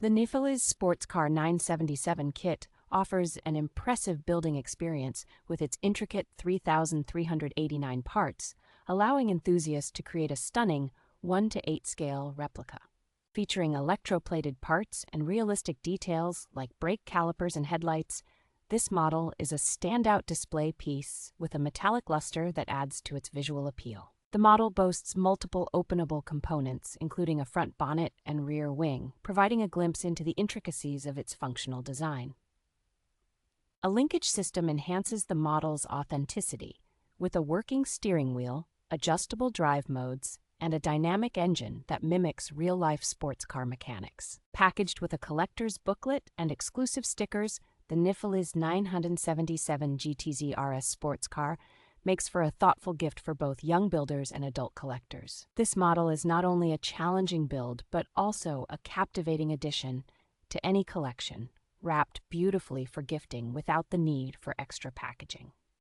The Nifeliz Sports Car 977 kit offers an impressive building experience with its intricate 3,389 parts, allowing enthusiasts to create a stunning 1:8 scale replica. Featuring electroplated parts and realistic details like brake calipers and headlights, this model is a standout display piece with a metallic luster that adds to its visual appeal. The model boasts multiple openable components, including a front bonnet and rear wing, providing a glimpse into the intricacies of its functional design. A linkage system enhances the model's authenticity, with a working steering wheel, adjustable drive modes, and a dynamic engine that mimics real-life sports car mechanics. Packaged with a collector's booklet and exclusive stickers, the Nifeliz 977 GTZ RS Sports Car makes for a thoughtful gift for both young builders and adult collectors. This model is not only a challenging build, but also a captivating addition to any collection, wrapped beautifully for gifting without the need for extra packaging.